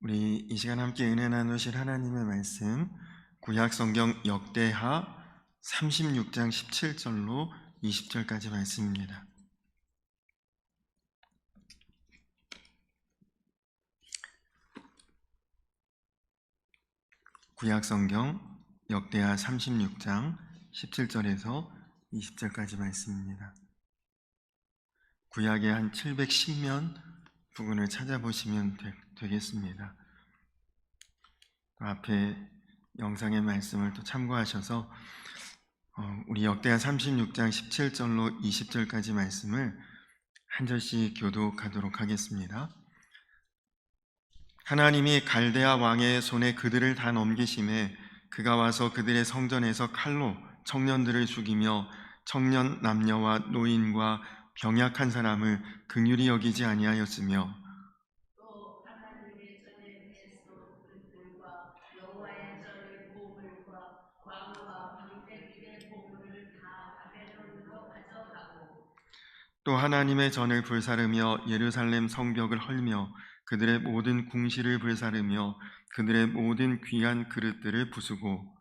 우리 이 시간 함께 은혜 나누실 하나님의 말씀 구약 성경 역대하 36장 17절로 20절까지 말씀입니다. 구약 성경 역대하 36장 17절에서 20절까지 말씀입니다. 구약의 한 710면 부분을 찾아보시면 되겠습니다. 앞에 영상의 말씀을 또 참고하셔서 우리 역대하 36장 17절로 20절까지 말씀을 한 절씩 교독하도록 하겠습니다. 하나님이 갈대아 왕의 손에 그들을 다 넘기심에 그가 와서 그들의 성전에서 칼로 청년들을 죽이며 청년 남녀와 노인과 병약한 사람을 긍휼히 여기지 아니하였으며 또 하나님의 전에 뱃속들과 여호와의 전에 보물과 왕과 방백들의 보물을 다 바벨론으로 가져가고 또 하나님의 전을 불사르며 예루살렘 성벽을 헐며 그들의 모든 궁시를 불사르며 그들의 모든 귀한 그릇들을 부수고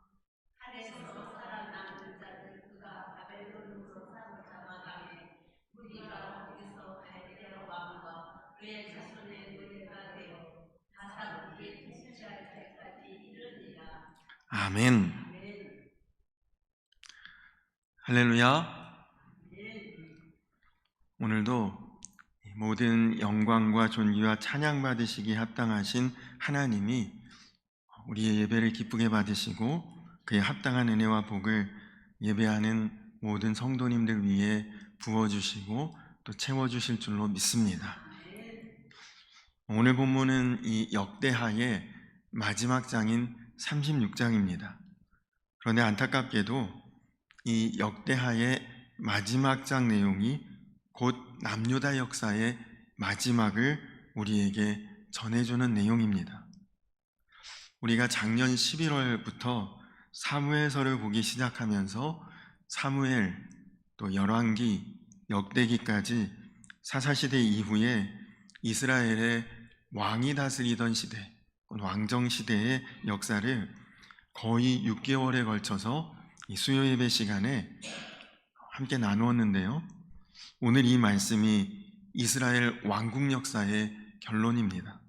칼에서 살아남은 자를 그가 바벨론으로 사로잡아가매 우리가 거기서 갈대아 왕과 그의 자손의 노예가 되어 다사롭게 통치할 때까지 이르니라. 아멘. 할렐루야. 오늘도 모든 영광과 존귀와 찬양 받으시기에 합당하신 하나님이 우리의 예배를 기쁘게 받으시고 그에 합당한 은혜와 복을 예배하는 모든 성도님들 위해 부어주시고 또 채워주실 줄로 믿습니다. 오늘 본문은 이 역대하의 마지막 장인 36장입니다. 그런데 안타깝게도 이 역대하의 마지막 장 내용이 곧 남유다 역사의 마지막을 우리에게 전해주는 내용입니다. 우리가 작년 11월부터 사무엘서를 보기 시작하면서 사무엘, 또 열왕기, 역대기까지 사사시대 이후에 이스라엘의 왕이 다스리던 시대, 왕정시대의 역사를 거의 6개월에 걸쳐서 이 수요 예배 시간에 함께 나누었는데요. 오늘 이 말씀이 이스라엘 왕국 역사의 결론입니다.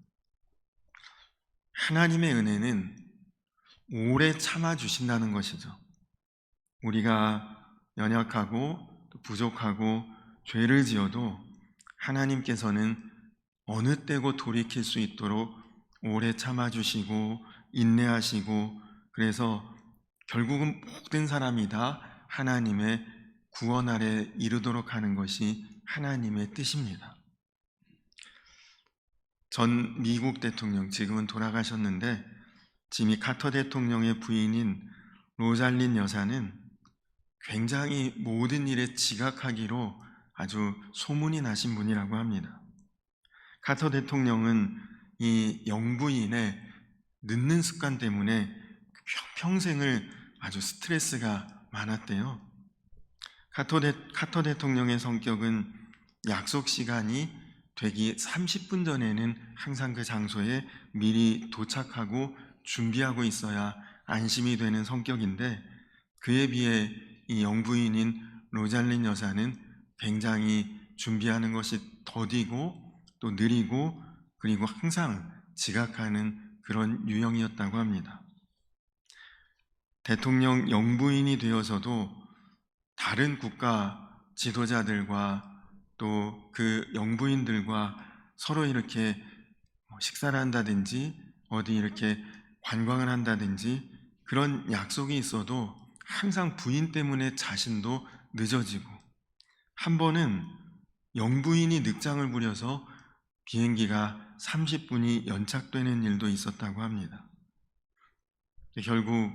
하나님의 은혜는 오래 참아주신다는 것이죠. 우리가 연약하고 부족하고 죄를 지어도 하나님께서는 어느 때고 돌이킬 수 있도록 오래 참아주시고 인내하시고 그래서 결국은 모든 사람이 다 하나님의 구원 아래 이르도록 하는 것이 하나님의 뜻입니다. 전 미국 대통령, 지금은 돌아가셨는데 지미 카터 대통령의 부인인 로잘린 여사는 굉장히 모든 일에 지각하기로 아주 소문이 나신 분이라고 합니다. 카터 대통령은 이 영부인의 늦는 습관 때문에 평생을 아주 스트레스가 많았대요. 카터 대통령의 성격은 약속 시간이 되기 30분 전에는 항상 그 장소에 미리 도착하고 준비하고 있어야 안심이 되는 성격인데 그에 비해 이 영부인인 로잘린 여사는 굉장히 준비하는 것이 더디고 또 느리고 그리고 항상 지각하는 그런 유형이었다고 합니다. 대통령 영부인이 되어서도 다른 국가 지도자들과 또 그 영부인들과 서로 이렇게 식사를 한다든지 어디 이렇게 관광을 한다든지 그런 약속이 있어도 항상 부인 때문에 자신도 늦어지고 한 번은 영부인이 늑장을 부려서 비행기가 30분이 연착되는 일도 있었다고 합니다. 결국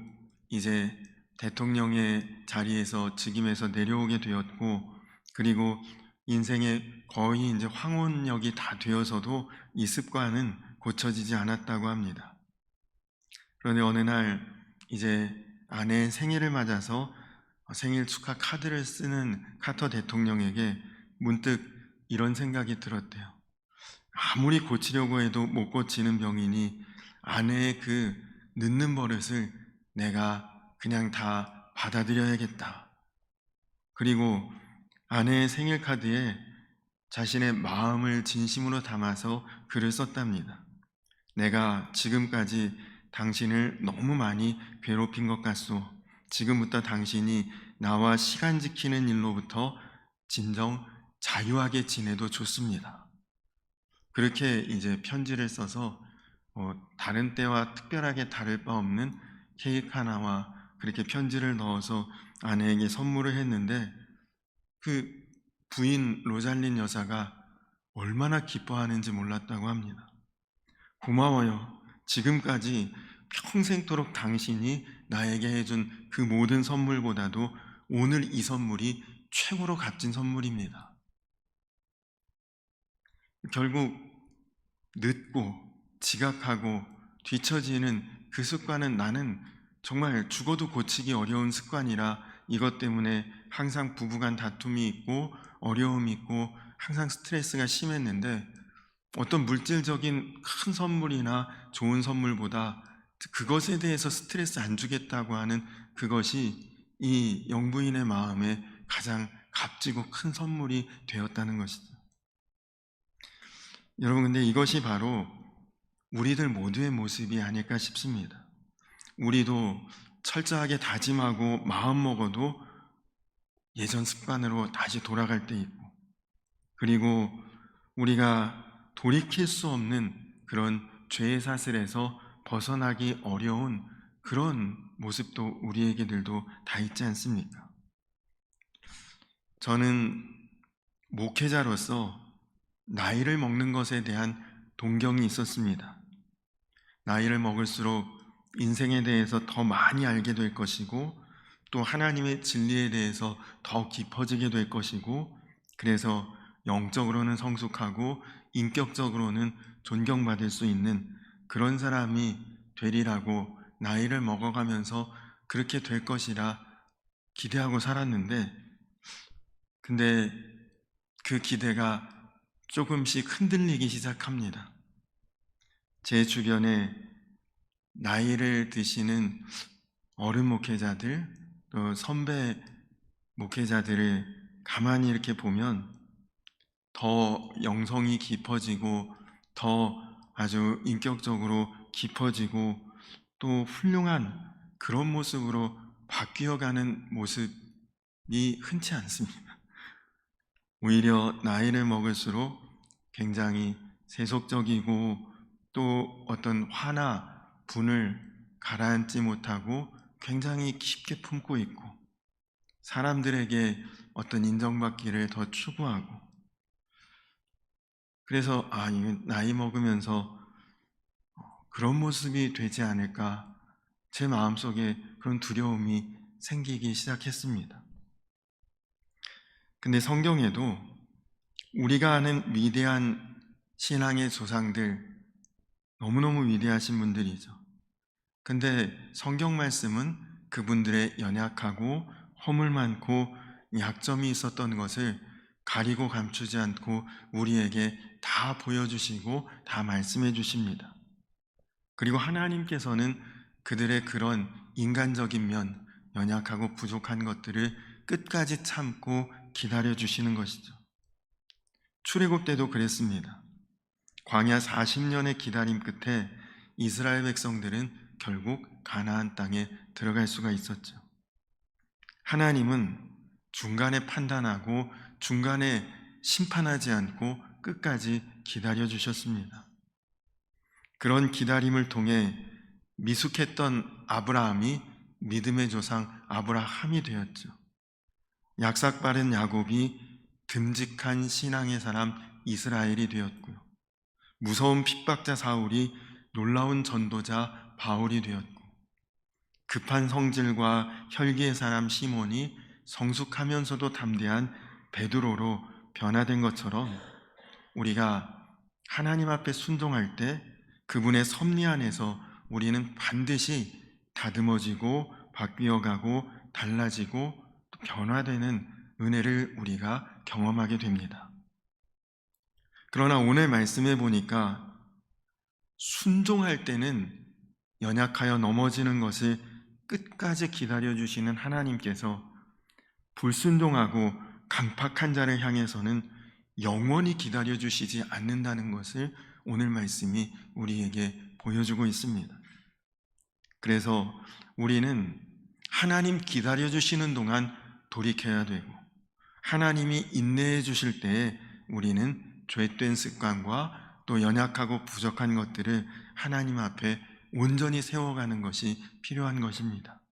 이제 대통령의 자리에서 즉임해서 내려오게 되었고 그리고 인생의 거의 이제 황혼역이 다 되어서도 이 습관은 고쳐지지 않았다고 합니다. 그런데 어느 날 이제 아내의 생일을 맞아서 생일 축하 카드를 쓰는 카터 대통령에게 문득 이런 생각이 들었대요. 아무리 고치려고 해도 못 고치는 병이니 아내의 그 늦는 버릇을 내가 그냥 다 받아들여야겠다. 그리고 아내의 생일 카드에 자신의 마음을 진심으로 담아서 글을 썼답니다. 내가 지금까지 당신을 너무 많이 괴롭힌 것 같소. 지금부터 당신이 나와 시간 지키는 일로부터 진정 자유하게 지내도 좋습니다. 그렇게 이제 편지를 써서 다른 때와 특별하게 다를 바 없는 케이크 하나와 그렇게 편지를 넣어서 아내에게 선물을 했는데 그 부인 로잘린 여사가 얼마나 기뻐하는지 몰랐다고 합니다. 고마워요. 지금까지 평생토록 당신이 나에게 해준 그 모든 선물보다도 오늘 이 선물이 최고로 값진 선물입니다. 결국 늦고 지각하고 뒤처지는 그 습관은 나는 정말 죽어도 고치기 어려운 습관이라 이것 때문에 항상 부부간 다툼이 있고 어려움이 있고 항상 스트레스가 심했는데 어떤 물질적인 큰 선물이나 좋은 선물보다 그것에 대해서 스트레스 안 주겠다고 하는 그것이 이 영부인의 마음에 가장 값지고 큰 선물이 되었다는 것이죠. 여러분, 근데 이것이 바로 우리들 모두의 모습이 아닐까 싶습니다. 우리도 철저하게 다짐하고 마음먹어도 예전 습관으로 다시 돌아갈 때 있고, 그리고 우리가 돌이킬 수 없는 그런 죄의 사슬에서 벗어나기 어려운 그런 모습도 우리에게들도 다 있지 않습니까? 저는 목회자로서 나이를 먹는 것에 대한 동경이 있었습니다. 나이를 먹을수록 인생에 대해서 더 많이 알게 될 것이고 또 하나님의 진리에 대해서 더 깊어지게 될 것이고 그래서 영적으로는 성숙하고 인격적으로는 존경받을 수 있는 그런 사람이 되리라고 나이를 먹어가면서 그렇게 될 것이라 기대하고 살았는데 근데 그 기대가 조금씩 흔들리기 시작합니다. 제 주변에 나이를 드시는 어른 목회자들 또 선배 목회자들을 가만히 이렇게 보면 더 영성이 깊어지고 더 아주 인격적으로 깊어지고 또 훌륭한 그런 모습으로 바뀌어가는 모습이 흔치 않습니다. 오히려 나이를 먹을수록 굉장히 세속적이고 또 어떤 화나 분을 가라앉지 못하고 굉장히 깊게 품고 있고 사람들에게 어떤 인정받기를 더 추구하고 그래서 이거 나이 먹으면서 그런 모습이 되지 않을까 제 마음속에 그런 두려움이 생기기 시작했습니다. 근데 성경에도 우리가 아는 위대한 신앙의 조상들 너무너무 위대하신 분들이죠. 근데 성경 말씀은 그분들의 연약하고 허물 많고 약점이 있었던 것을 가리고 감추지 않고 우리에게 다 보여주시고 다 말씀해 주십니다. 그리고 하나님께서는 그들의 그런 인간적인 면, 연약하고 부족한 것들을 끝까지 참고 기다려 주시는 것이죠. 출애굽 때도 그랬습니다. 광야 40년의 기다림 끝에 이스라엘 백성들은 결국 가나안 땅에 들어갈 수가 있었죠. 하나님은 중간에 판단하고 중간에 심판하지 않고 끝까지 기다려 주셨습니다. 그런 기다림을 통해 미숙했던 아브라함이 믿음의 조상 아브라함이 되었죠. 약삭빠른 야곱이 듬직한 신앙의 사람 이스라엘이 되었고요. 무서운 핍박자 사울이 놀라운 전도자 바울이 되었고 급한 성질과 혈기의 사람 시몬이 성숙하면서도 담대한 베드로로 변화된 것처럼 우리가 하나님 앞에 순종할 때 그분의 섭리 안에서 우리는 반드시 다듬어지고 바뀌어가고 달라지고 변화되는 은혜를 우리가 경험하게 됩니다. 그러나 오늘 말씀해 보니까 순종할 때는 연약하여 넘어지는 것을 끝까지 기다려주시는 하나님께서 불순종하고 강팍한 자를 향해서는 영원히 기다려주시지 않는다는 것을 오늘 말씀이 우리에게 보여주고 있습니다. 그래서 우리는 하나님 기다려주시는 동안 돌이켜야 되고, 하나님이 인내해 주실 때에 우리는 죄된 습관과 또 연약하고 부족한 것들을 하나님 앞에 온전히 세워가는 것이 필요한 것입니다.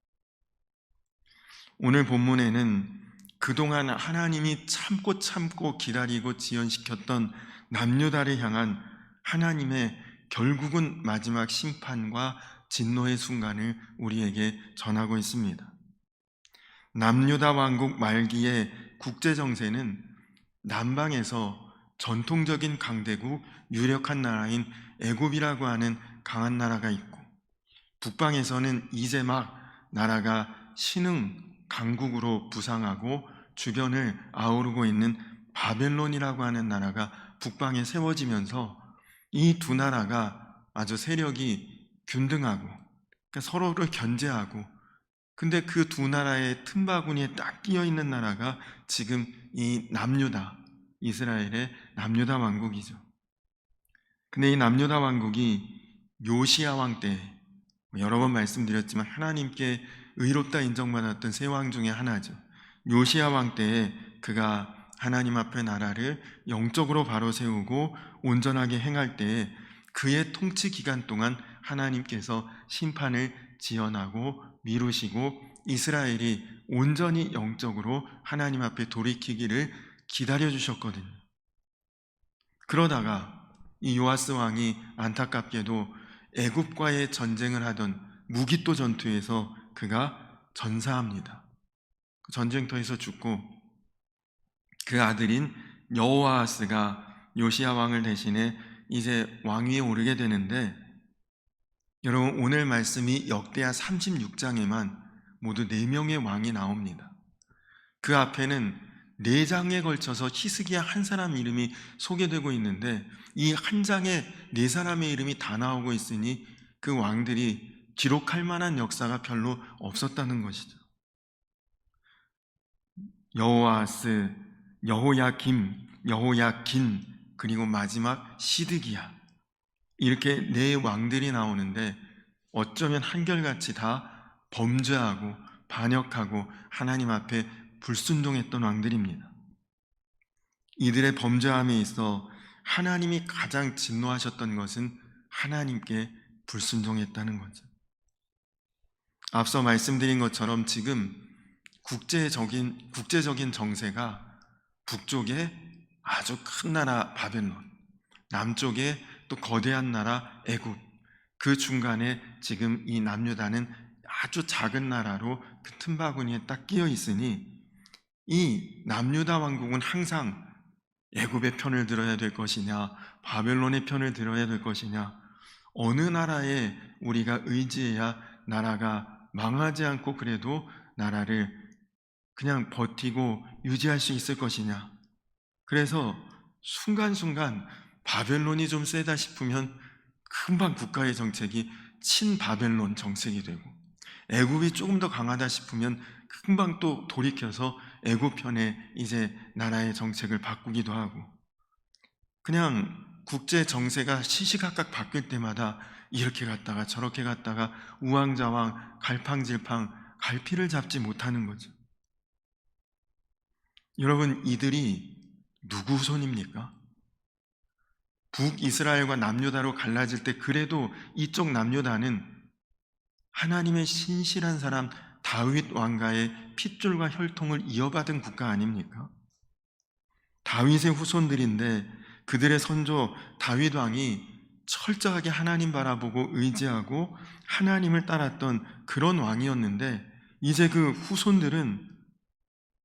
오늘 본문에는 그동안 하나님이 참고 기다리고 지연시켰던 남유다를 향한 하나님의 결국은 마지막 심판과 진노의 순간을 우리에게 전하고 있습니다. 남유다 왕국 말기의 국제 정세는 남방에서 전통적인 강대국 유력한 나라인 애굽이라고 하는 강한 나라가 있고, 북방에서는 이제 막 나라가 신흥 강국으로 부상하고 주변을 아우르고 있는 바벨론이라고 하는 나라가 북방에 세워지면서 이 두 나라가 아주 세력이 균등하고, 그러니까 서로를 견제하고, 근데 그 두 나라의 틈바구니에 딱 끼어 있는 나라가 지금 이 남유다, 이스라엘의 남유다 왕국이죠. 근데 이 남유다 왕국이 요시야 왕 때, 여러 번 말씀드렸지만 하나님께 의롭다 인정받았던 세 왕 중에 하나죠. 요시야 왕 때에 그가 하나님 앞에 나라를 영적으로 바로 세우고 온전하게 행할 때에 그의 통치 기간 동안 하나님께서 심판을 지연하고 미루시고 이스라엘이 온전히 영적으로 하나님 앞에 돌이키기를 기다려 주셨거든요. 그러다가 이 요아스 왕이 안타깝게도 애굽과의 전쟁을 하던 무기또 전투에서 그가 전사합니다. 그 전쟁터에서 죽고 그 아들인 여호아스가 요시야 왕을 대신해 이제 왕위에 오르게 되는데, 여러분 오늘 말씀이 역대하 36장에만 모두 4명의 왕이 나옵니다. 그 앞에는 4장에 걸쳐서 히스기야 한 사람 이름이 소개되고 있는데 이 한 장에 4사람의 이름이 다 나오고 있으니 그 왕들이 기록할 만한 역사가 별로 없었다는 것이죠. 여호아스, 여호야김, 여호야긴, 그리고 마지막 시드기야, 이렇게 4왕들이 나오는데 어쩌면 한결같이 다 범죄하고 반역하고 하나님 앞에 불순종했던 왕들입니다. 이들의 범죄함에 있어 하나님이 가장 진노하셨던 것은 하나님께 불순종했다는 거죠. 앞서 말씀드린 것처럼 지금 국제적인 정세가 북쪽에 아주 큰 나라 바벨론, 남쪽에 또 거대한 나라 애굽, 그 중간에 지금 이 남유다는 아주 작은 나라로 그 틈바구니에 딱 끼어 있으니 이 남유다 왕국은 항상 애굽의 편을 들어야 될 것이냐, 바벨론의 편을 들어야 될 것이냐, 어느 나라에 우리가 의지해야 나라가 망하지 않고 그래도 나라를 그냥 버티고 유지할 수 있을 것이냐. 그래서 순간순간 바벨론이 좀 세다 싶으면 금방 국가의 정책이 친바벨론 정책이 되고, 애굽이 조금 더 강하다 싶으면 금방 또 돌이켜서 애굽 편에 이제 나라의 정책을 바꾸기도 하고, 그냥 국제 정세가 시시각각 바뀔 때마다 이렇게 갔다가 저렇게 갔다가 우왕좌왕 갈팡질팡 갈피를 잡지 못하는 거죠. 여러분, 이들이 누구 손입니까? 북이스라엘과 남유다로 갈라질 때 그래도 이쪽 남유다는 하나님의 신실한 사람 다윗 왕가의 핏줄과 혈통을 이어받은 국가 아닙니까? 다윗의 후손들인데 그들의 선조 다윗 왕이 철저하게 하나님 바라보고 의지하고 하나님을 따랐던 그런 왕이었는데, 이제 그 후손들은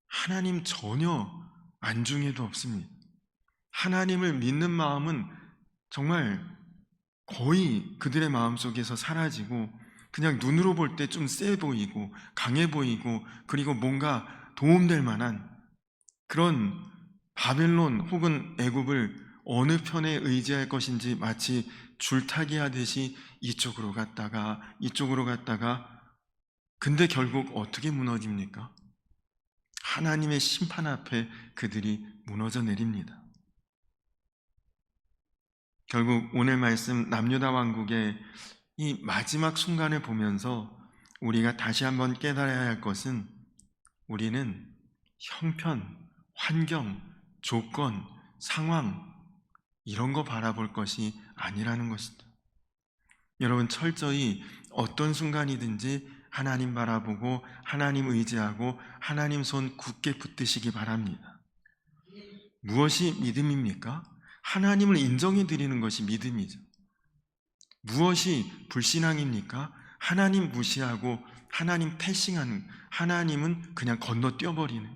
하나님 전혀 안중에도 없습니다. 하나님을 믿는 마음은 정말 거의 그들의 마음속에서 사라지고, 그냥 눈으로 볼 때 좀 세 보이고 강해 보이고 그리고 뭔가 도움될 만한 그런 바벨론 혹은 애굽을 어느 편에 의지할 것인지 마치 줄타기 하듯이 이쪽으로 갔다가 이쪽으로 갔다가, 근데 결국 어떻게 무너집니까? 하나님의 심판 앞에 그들이 무너져 내립니다. 결국 오늘 말씀 남유다 왕국의 이 마지막 순간을 보면서 우리가 다시 한번 깨달아야 할 것은, 우리는 형편, 환경, 조건, 상황, 이런 거 바라볼 것이 아니라는 것이다. 여러분, 철저히 어떤 순간이든지 하나님 바라보고 하나님 의지하고 하나님 손 굳게 붙드시기 바랍니다. 무엇이 믿음입니까? 하나님을 인정해 드리는 것이 믿음이죠. 무엇이 불신앙입니까? 하나님 무시하고 하나님 패싱하는, 하나님은 그냥 건너뛰어버리는,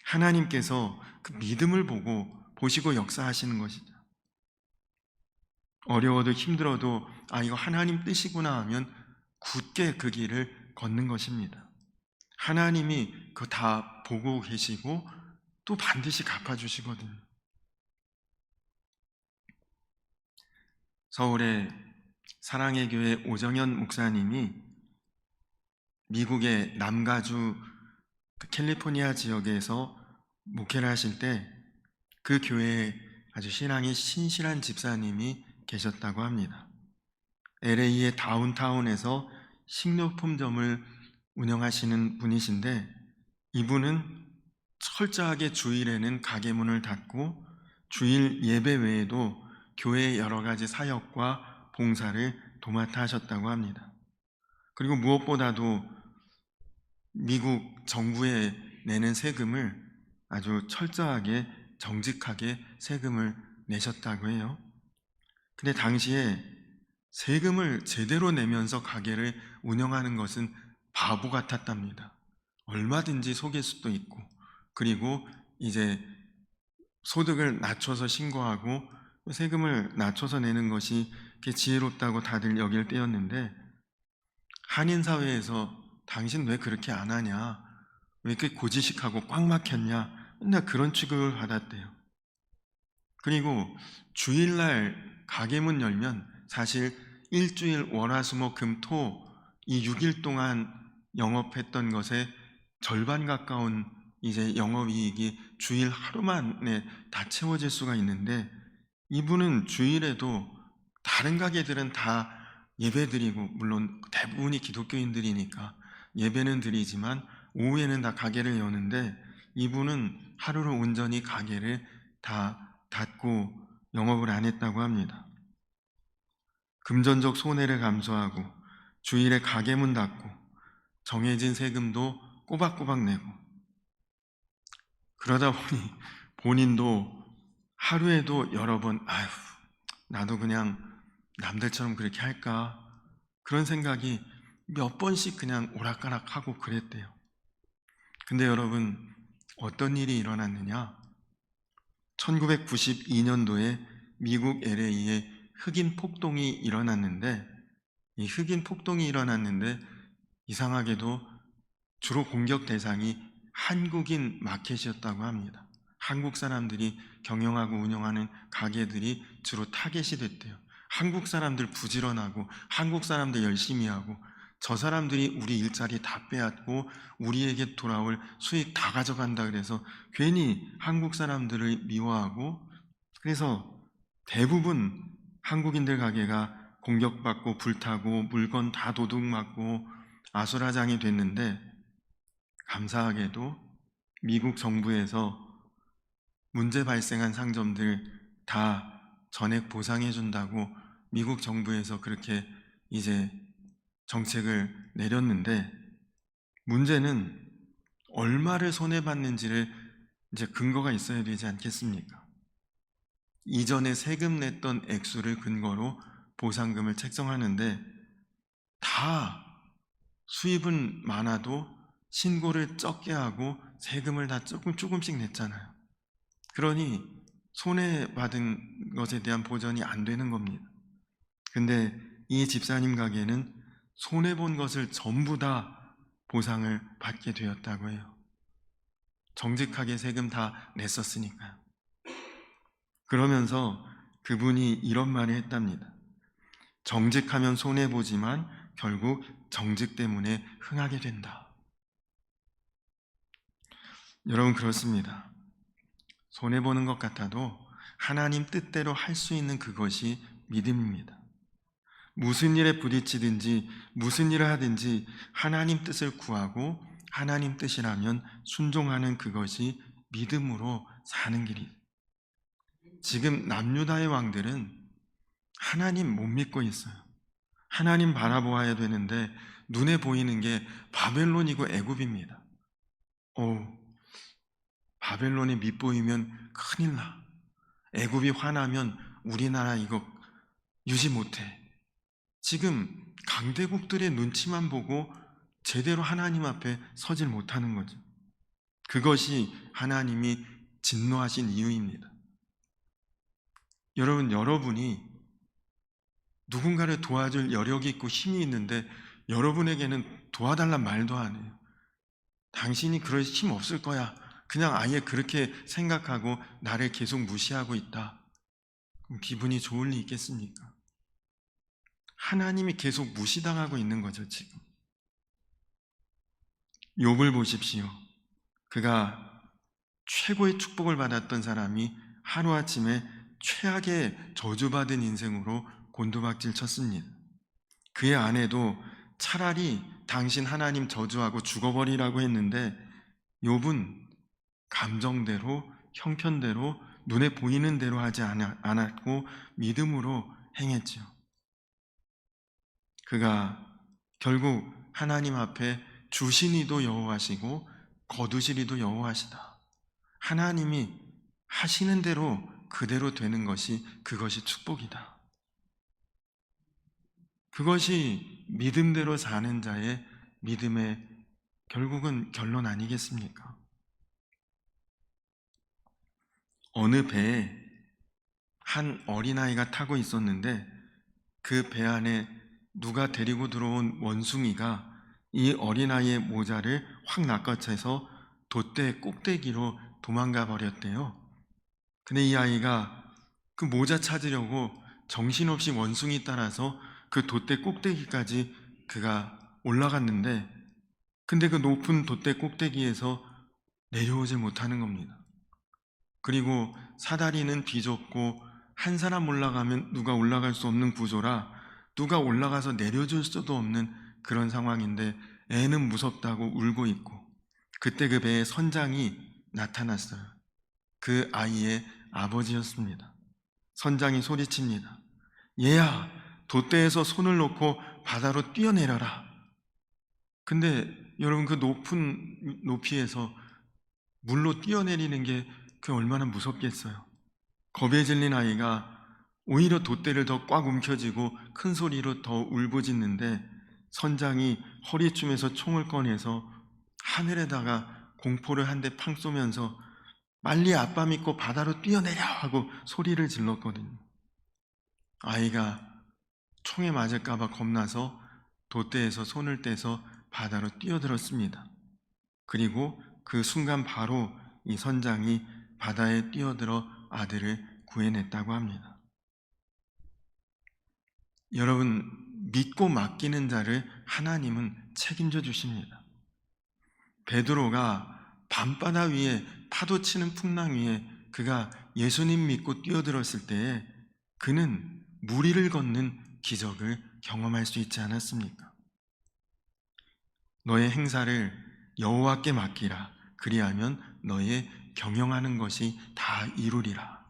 하나님께서 그 믿음을 보시고 역사하시는 것이죠. 어려워도 힘들어도 이거 하나님 뜻이구나 하면 굳게 그 길을 걷는 것입니다. 하나님이 그거 다 보고 계시고 또 반드시 갚아주시거든요. 서울의 사랑의 교회 오정현 목사님이 미국의 남가주 캘리포니아 지역에서 목회를 하실 때 그 교회에 아주 신앙이 신실한 집사님이 계셨다고 합니다. LA의 다운타운에서 식료품점을 운영하시는 분이신데, 이분은 철저하게 주일에는 가게 문을 닫고 주일 예배 외에도 교회의 여러 가지 사역과 봉사를 도맡아 하셨다고 합니다. 그리고 무엇보다도 미국 정부에 내는 세금을 아주 철저하게 정직하게 세금을 내셨다고 해요. 근데 당시에 세금을 제대로 내면서 가게를 운영하는 것은 바보 같았답니다. 얼마든지 속일 수도 있고, 그리고 이제 소득을 낮춰서 신고하고 세금을 낮춰서 내는 것이 지혜롭다고 다들 여길 때였는데, 한인사회에서 당신 왜 그렇게 안 하냐, 왜 이렇게 고지식하고 꽉 막혔냐, 맨날 그런 취급을 받았대요. 그리고 주일날 가게문 열면 사실 일주일 월화수목금토 이 6일 동안 영업했던 것에 절반 가까운 이제 영업이익이 주일 하루 만에 다 채워질 수가 있는데, 이분은 주일에도 다른 가게들은 다 예배드리고, 물론 대부분이 기독교인들이니까 예배는 드리지만 오후에는 다 가게를 여는데, 이분은 하루를 온전히 가게를 다 닫고 영업을 안 했다고 합니다. 금전적 손해를 감수하고 주일에 가게 문 닫고 정해진 세금도 꼬박꼬박 내고, 그러다 보니 본인도 하루에도 여러 번 나도 그냥 남들처럼 그렇게 할까, 그런 생각이 몇 번씩 그냥 오락가락하고 그랬대요. 근데 여러분, 어떤 일이 일어났느냐? 1992년도에 미국 LA에 흑인 폭동이 일어났는데, 이 흑인 폭동이 일어났는데 이상하게도 주로 공격 대상이 한국인 마켓이었다고 합니다. 한국 사람들이 경영하고 운영하는 가게들이 주로 타겟이 됐대요. 한국 사람들 부지런하고 한국 사람들 열심히 하고, 저 사람들이 우리 일자리 다 빼앗고 우리에게 돌아올 수익 다 가져간다 그래서 괜히 한국 사람들을 미워하고, 그래서 대부분 한국인들 가게가 공격받고 불타고 물건 다 도둑맞고 아수라장이 됐는데, 감사하게도 미국 정부에서 문제 발생한 상점들 다 전액 보상해 준다고 미국 정부에서 그렇게 이제 정책을 내렸는데, 문제는 얼마를 손해봤는지를 이제 근거가 있어야 되지 않겠습니까? 이전에 세금 냈던 액수를 근거로 보상금을 책정하는데, 다 수입은 많아도 신고를 적게 하고 세금을 다 조금씩 냈잖아요. 그러니 손해받은 것에 대한 보전이 안 되는 겁니다. 근데 이 집사님 가게는 손해본 것을 전부 다 보상을 받게 되었다고 해요. 정직하게 세금 다 냈었으니까요. 그러면서 그분이 이런 말을 했답니다. 정직하면 손해보지만 결국 정직 때문에 흥하게 된다. 여러분, 그렇습니다. 손해보는 것 같아도 하나님 뜻대로 할 수 있는 그것이 믿음입니다. 무슨 일에 부딪히든지 무슨 일을 하든지 하나님 뜻을 구하고 하나님 뜻이라면 순종하는 그것이 믿음으로 사는 길이. 지금 남유다의 왕들은 하나님 못 믿고 있어요. 하나님 바라보아야 되는데 눈에 보이는 게 바벨론이고 애굽입니다. 바벨론이 밑보이면 큰일 나. 애굽이 화나면 우리나라 이거 유지 못해. 지금 강대국들의 눈치만 보고 제대로 하나님 앞에 서질 못하는 거죠. 그것이 하나님이 진노하신 이유입니다. 여러분이 누군가를 도와줄 여력이 있고 힘이 있는데 여러분에게는 도와달란 말도 안 해요. 당신이 그럴 힘 없을 거야. 그냥 아예 그렇게 생각하고 나를 계속 무시하고 있다. 그럼 기분이 좋을 리 있겠습니까? 하나님이 계속 무시당하고 있는 거죠, 지금. 욥을 보십시오. 그가 최고의 축복을 받았던 사람이 하루아침에 최악의 저주받은 인생으로 곤두박질 쳤습니다. 그의 아내도 차라리 당신 하나님 저주하고 죽어버리라고 했는데 욥은 감정대로, 형편대로, 눈에 보이는 대로 하지 않았고 믿음으로 행했죠. 그가 결국 하나님 앞에 주시니도 여호와시고 거두시리도 여호와시다. 하나님이 하시는 대로 그대로 되는 것이 그것이 축복이다. 그것이 믿음대로 사는 자의 믿음의 결국은 결론 아니겠습니까? 어느 배에 한 어린아이가 타고 있었는데 그 배 안에 누가 데리고 들어온 원숭이가 이 어린아이의 모자를 확 낚아채서 돛대 꼭대기로 도망가 버렸대요. 근데 이 아이가 그 모자 찾으려고 정신없이 원숭이 따라서 그 돛대 꼭대기까지 그가 올라갔는데 근데 그 높은 돛대 꼭대기에서 내려오질 못하는 겁니다. 그리고 사다리는 비좁고 한 사람 올라가면 누가 올라갈 수 없는 구조라 누가 올라가서 내려줄 수도 없는 그런 상황인데 애는 무섭다고 울고 있고 그때 그 배에 선장이 나타났어요. 그 아이의 아버지였습니다. 선장이 소리칩니다. 얘야, 돛대에서 손을 놓고 바다로 뛰어내려라. 근데 여러분 그 높은 높이에서 물로 뛰어내리는 게 그 얼마나 무섭겠어요. 겁에 질린 아이가 오히려 돛대를 더 꽉 움켜쥐고 큰 소리로 더 울부짖는데 선장이 허리춤에서 총을 꺼내서 하늘에다가 공포를 한 대 팡 쏘면서 빨리 아빠 믿고 바다로 뛰어내려 하고 소리를 질렀거든요. 아이가 총에 맞을까봐 겁나서 돛대에서 손을 떼서 바다로 뛰어들었습니다. 그리고 그 순간 바로 이 선장이 바다에 뛰어들어 아들을 구해냈다고 합니다. 여러분, 믿고 맡기는 자를 하나님은 책임져 주십니다. 베드로가 밤바다 위에 파도 치는 풍랑 위에 그가 예수님 믿고 뛰어들었을 때에 그는 물 위를 걷는 기적을 경험할 수 있지 않았습니까? 너의 행사를 여호와께 맡기라. 그리하면 너의 경영하는 것이 다 이루리라.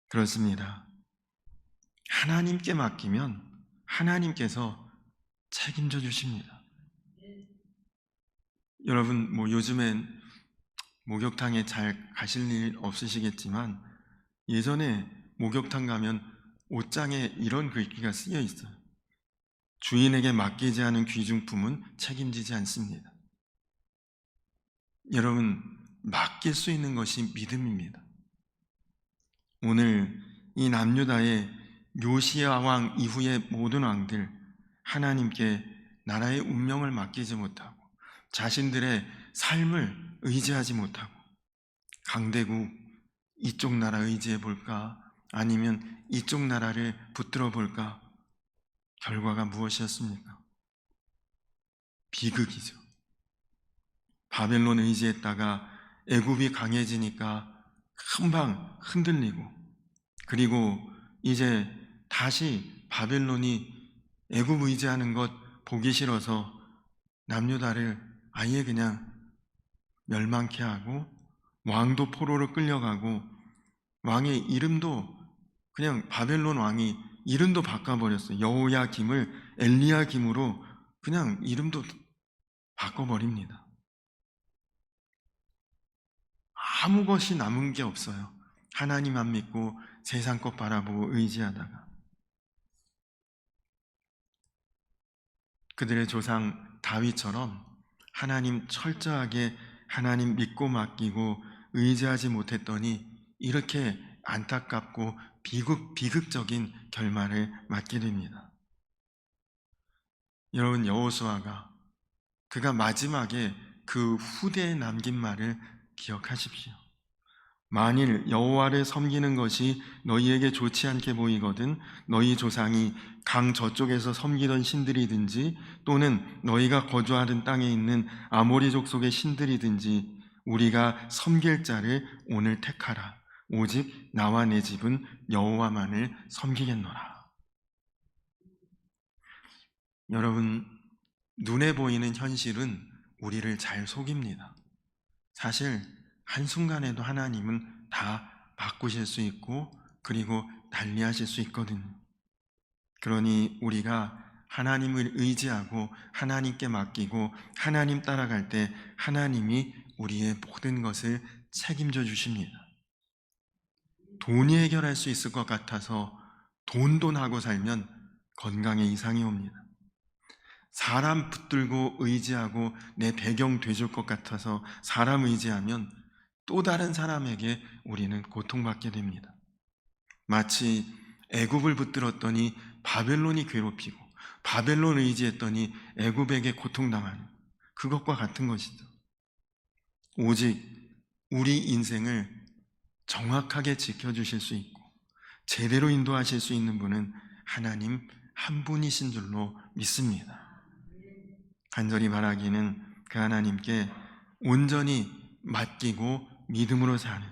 그렇습니다. 하나님께 맡기면 하나님께서 책임져 주십니다. 여러분, 요즘엔 목욕탕에 잘 가실 일 없으시겠지만 예전에 목욕탕 가면 옷장에 이런 글귀가 쓰여 있어요. 주인에게 맡기지 않은 귀중품은 책임지지 않습니다. 여러분, 맡길 수 있는 것이 믿음입니다. 오늘 이 남유다의 요시야 왕 이후의 모든 왕들 하나님께 나라의 운명을 맡기지 못하고 자신들의 삶을 의지하지 못하고 강대국 이쪽 나라 의지해 볼까? 아니면 이쪽 나라를 붙들어 볼까? 결과가 무엇이었습니까? 비극이죠. 바벨론 의지했다가 애굽이 강해지니까 금방 흔들리고, 그리고 이제 다시 바벨론이 애굽 의지하는 것 보기 싫어서 남유다를 아예 그냥 멸망케 하고, 왕도 포로로 끌려가고, 왕의 이름도 그냥 바벨론 왕이 이름도 바꿔버렸어요. 여호야김을 엘리야김으로 그냥 이름도 바꿔버립니다. 아무 것이 남은 게 없어요. 하나님만 믿고 세상 것 바라보고 의지하다가. 그들의 조상 다윗처럼 하나님 철저하게 하나님 믿고 맡기고 의지하지 못했더니 이렇게 안타깝고 비극적인 결말을 맞게 됩니다. 여러분, 여호수아가 그가 마지막에 그 후대에 남긴 말을 기억하십시오. 만일 여호와를 섬기는 것이 너희에게 좋지 않게 보이거든 너희 조상이 강 저쪽에서 섬기던 신들이든지 또는 너희가 거주하던 땅에 있는 아모리 족속의 신들이든지 우리가 섬길 자를 오늘 택하라. 오직 나와 내 집은 여호와만을 섬기겠노라. 여러분, 눈에 보이는 현실은 우리를 잘 속입니다. 사실 한순간에도 하나님은 다 바꾸실 수 있고 그리고 달리하실 수 있거든요. 그러니 우리가 하나님을 의지하고 하나님께 맡기고 하나님 따라갈 때 하나님이 우리의 모든 것을 책임져 주십니다. 돈이 해결할 수 있을 것 같아서 돈하고 살면 건강에 이상이 옵니다. 사람 붙들고 의지하고 내 배경 돼줄 것 같아서 사람 의지하면 또 다른 사람에게 우리는 고통받게 됩니다. 마치 애굽을 붙들었더니 바벨론이 괴롭히고 바벨론 의지했더니 애굽에게 고통당하는 그것과 같은 것이죠. 오직 우리 인생을 정확하게 지켜주실 수 있고 제대로 인도하실 수 있는 분은 하나님 한 분이신 줄로 믿습니다. 간절히 바라기는 그 하나님께 온전히 맡기고 믿음으로 사는,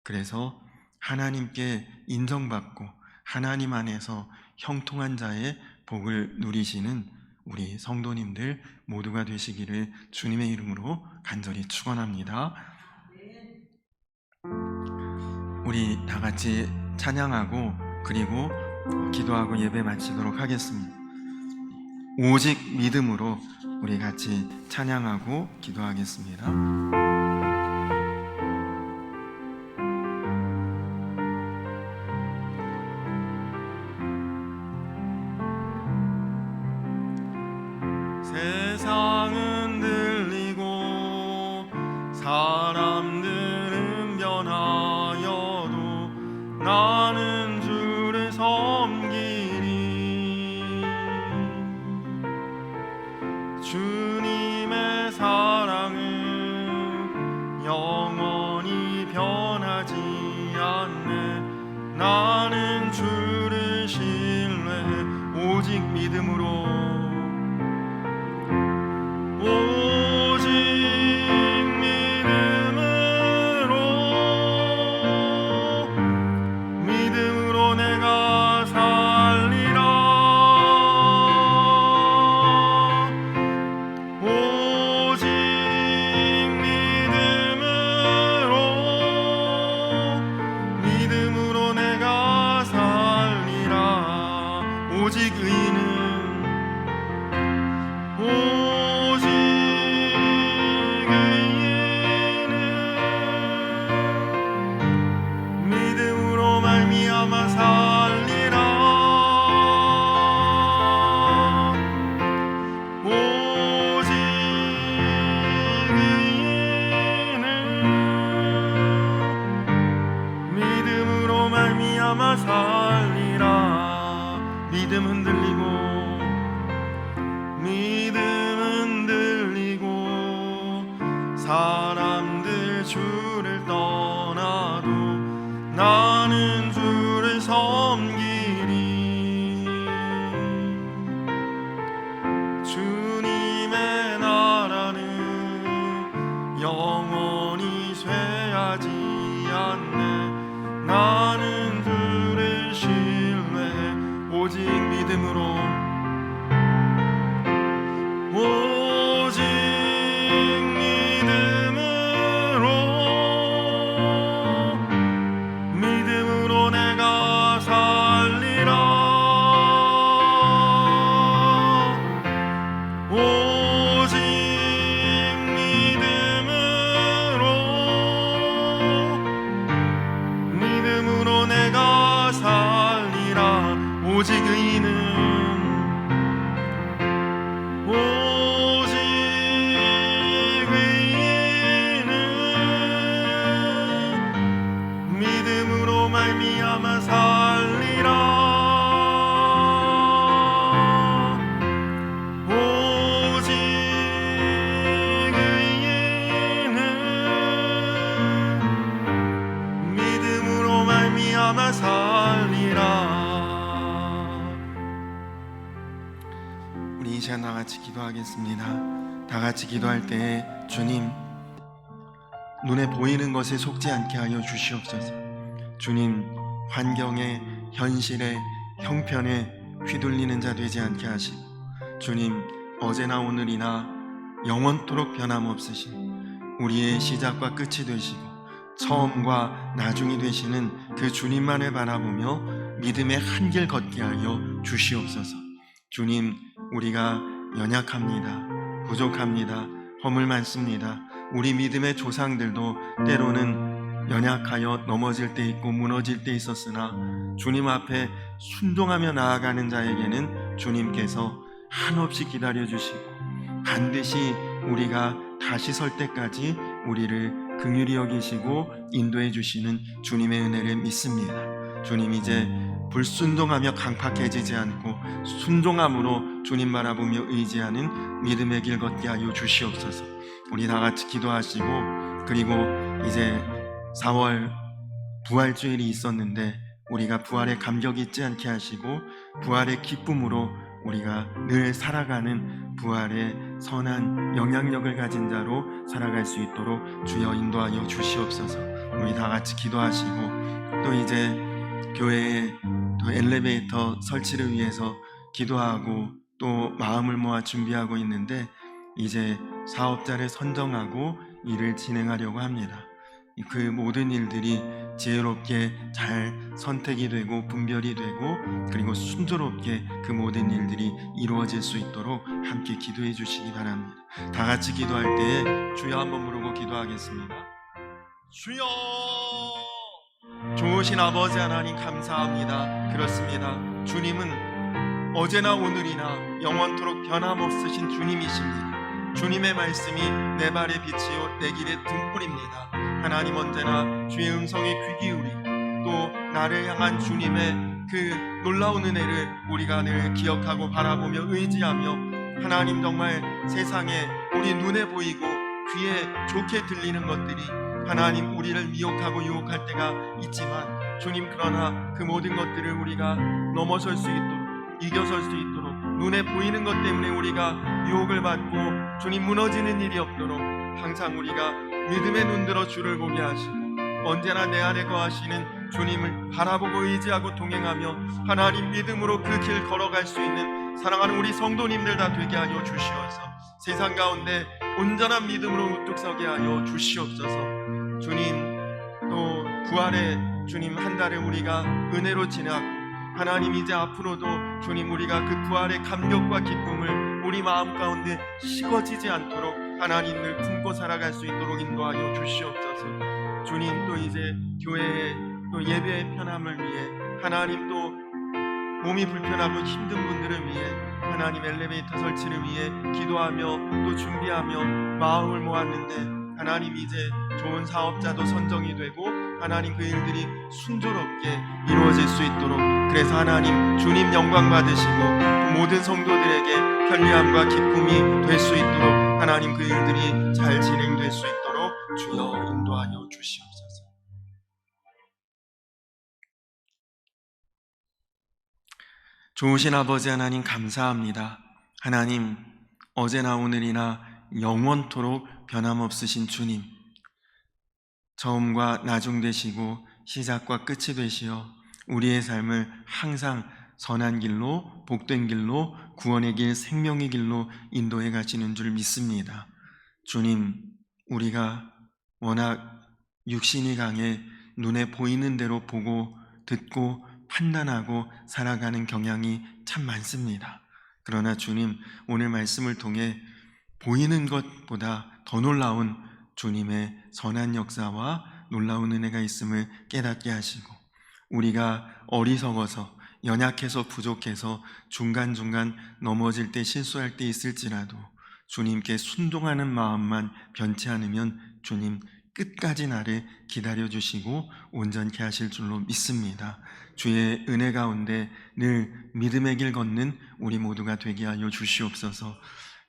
그래서 하나님께 인정받고 하나님 안에서 형통한 자의 복을 누리시는 우리 성도님들 모두가 되시기를 주님의 이름으로 간절히 축원합니다. 우리 다 같이 찬양하고 그리고 기도하고 예배 마치도록 하겠습니다. 오직 믿음으로 우리 같이 찬양하고 기도하겠습니다. 세상은 들리고 사람들은 변하여도 나는 주를 섬기리. 주님의 사랑은 영원히 변하지 않네. 나는 주를 신뢰해 오직 믿음으로 오직 믿음으로 내가 살리라. 오직 믿음으로 내가 살리라. 오직 의인은 믿음으로 말미암아 살리라. 오직 의인은 믿음으로 말미암아 살리라. 믿음 흔들리고 사람들 주를 떠나도 믿음으로 오직 믿음으로 내가 살리라. 오직 믿음으로 내가 살리라. 오직 의인은 믿음으로 말미암아 살리라. 오직 의인은 믿음으로 말미암아 살리라. 우리 이 시간 다 같이 기도하겠습니다. 다 같이 기도할 때 주님, 눈에 보이는 것에 속지 않게 하여 주시옵소서. 주님, 환경에, 현실에, 형편에 휘둘리는 자 되지 않게 하시고, 주님, 어제나 오늘이나 영원토록 변함없으신 우리의 시작과 끝이 되시고 처음과 나중이 되시는 그 주님만을 바라보며 믿음의 한 길 걷게 하여 주시옵소서. 주님, 우리가 연약합니다. 부족합니다. 허물 많습니다. 우리 믿음의 조상들도 때로는 연약하여 넘어질 때 있고 무너질 때 있었으나 주님 앞에 순종하며 나아가는 자에게는 주님께서 한없이 기다려주시고 반드시 우리가 다시 설 때까지 우리를 긍휼히 여기시고 인도해 주시는 주님의 은혜를 믿습니다. 주님, 이제 불순종하며 강팍해지지 않고 순종함으로 주님 바라보며 의지하는 믿음의 길 걷게 하여 주시옵소서. 우리 다 같이 기도하시고, 그리고 이제 4월 부활주일이 있었는데 우리가 부활의 감격 잊지 않게 하시고 부활의 기쁨으로 우리가 늘 살아가는 부활의 선한 영향력을 가진 자로 살아갈 수 있도록 주여 인도하여 주시옵소서. 우리 다 같이 기도하시고, 또 이제 교회에 또 엘리베이터 설치를 위해서 기도하고 또 마음을 모아 준비하고 있는데 이제 사업자를 선정하고 일을 진행하려고 합니다. 그 모든 일들이 지혜롭게 잘 선택이 되고 분별이 되고 그리고 순조롭게 그 모든 일들이 이루어질 수 있도록 함께 기도해 주시기 바랍니다. 다 같이 기도할 때에 주여 한번 부르고 기도하겠습니다. 주여! 좋으신 아버지 하나님 감사합니다. 그렇습니다. 주님은 어제나 오늘이나 영원토록 변함없으신 주님이십니다. 주님의 말씀이 내 발의 빛이요 내 길의 등불입니다. 하나님, 언제나 주의 음성에 귀 기울이 또 나를 향한 주님의 그 놀라운 은혜를 우리가 늘 기억하고 바라보며 의지하며, 하나님, 정말 세상에 우리 눈에 보이고 귀에 좋게 들리는 것들이 하나님 우리를 미혹하고 유혹할 때가 있지만 주님, 그러나 그 모든 것들을 우리가 넘어설 수 있도록, 이겨설 수 있도록, 눈에 보이는 것 때문에 우리가 유혹을 받고 주님 무너지는 일이 없도록 항상 우리가 믿음의 눈들어 주를 보게 하시고 언제나 내 안에 거하시는 주님을 바라보고 의지하고 동행하며 하나님 믿음으로 그 길 걸어갈 수 있는 사랑하는 우리 성도님들 다 되게 하여 주시옵소서. 세상 가운데 온전한 믿음으로 우뚝 서게 하여 주시옵소서. 주님, 또 부활의 주님 한 달을 우리가 은혜로 지나고 하나님, 이제 앞으로도 주님 우리가 그 부활의 감격과 기쁨을 우리 마음 가운데 식어지지 않도록 하나님을 품고 살아갈 수 있도록 인도하여 주시옵소서. 주님, 또 이제 교회의 또 예배의 편함을 위해 하나님, 또 몸이 불편하고 힘든 분들을 위해 하나님 엘리베이터 설치를 위해 기도하며 또 준비하며 마음을 모았는데 하나님, 이제 좋은 사업자도 선정이 되고 하나님 그 일들이 순조롭게 이루어질 수 있도록, 그래서 하나님 주님 영광 받으시고 모든 성도들에게 편리함과 기쁨이 될 수 있도록 하나님 그 일들이 잘 진행될 수 있도록 주여 인도하여 주시옵소서. 좋으신 아버지 하나님 감사합니다. 하나님, 어제나 오늘이나 영원토록 변함없으신 주님, 처음과 나중 되시고 시작과 끝이 되시어 우리의 삶을 항상 선한 길로, 복된 길로, 구원의 길, 생명의 길로 인도해 가시는 줄 믿습니다. 주님, 우리가 워낙 육신이 강해 눈에 보이는 대로 보고 듣고 판단하고 살아가는 경향이 참 많습니다. 그러나 주님, 오늘 말씀을 통해 보이는 것보다 더 놀라운 주님의 선한 역사와 놀라운 은혜가 있음을 깨닫게 하시고, 우리가 어리석어서 연약해서 부족해서 중간중간 넘어질 때 실수할 때 있을지라도 주님께 순종하는 마음만 변치 않으면 주님 끝까지 나를 기다려주시고 온전케 하실 줄로 믿습니다. 주의 은혜 가운데 늘 믿음의 길 걷는 우리 모두가 되게 하여 주시옵소서.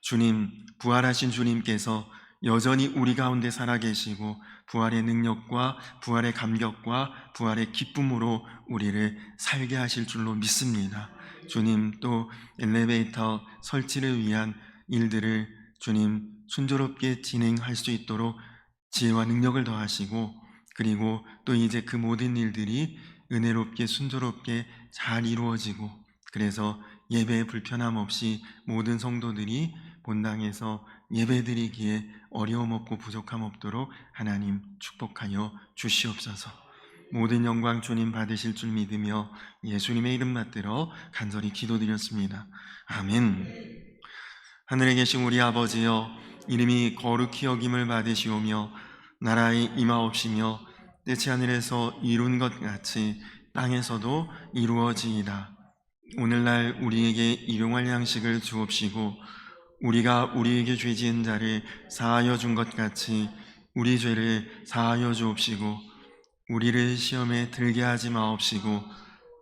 주님, 부활하신 주님께서 여전히 우리 가운데 살아계시고 부활의 능력과 부활의 감격과 부활의 기쁨으로 우리를 살게 하실 줄로 믿습니다. 주님, 또 엘리베이터 설치를 위한 일들을 주님 순조롭게 진행할 수 있도록 지혜와 능력을 더하시고, 그리고 또 이제 그 모든 일들이 은혜롭게 순조롭게 잘 이루어지고, 그래서 예배에 불편함 없이 모든 성도들이 본당에서 예배드리기에 어려움 없고 부족함 없도록 하나님 축복하여 주시옵소서. 모든 영광 주님 받으실 줄 믿으며 예수님의 이름 받들어 간절히 기도드렸습니다. 아멘. 하늘에 계신 우리 아버지여, 이름이 거룩히 여김을 받으시오며 나라의 임하옵시며 뜻이 하늘에서 이룬 것 같이 땅에서도 이루어지이다. 오늘날 우리에게 일용할 양식을 주옵시고 우리가 우리에게 죄 지은 자를 사하여 준 것 같이 우리 죄를 사하여 주옵시고 우리를 시험에 들게 하지 마옵시고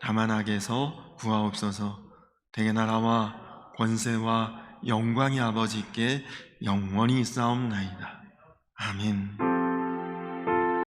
다만 악에서 구하옵소서. 대개 나라와 권세와 영광이 아버지께 영원히 있사옵나이다. 아멘.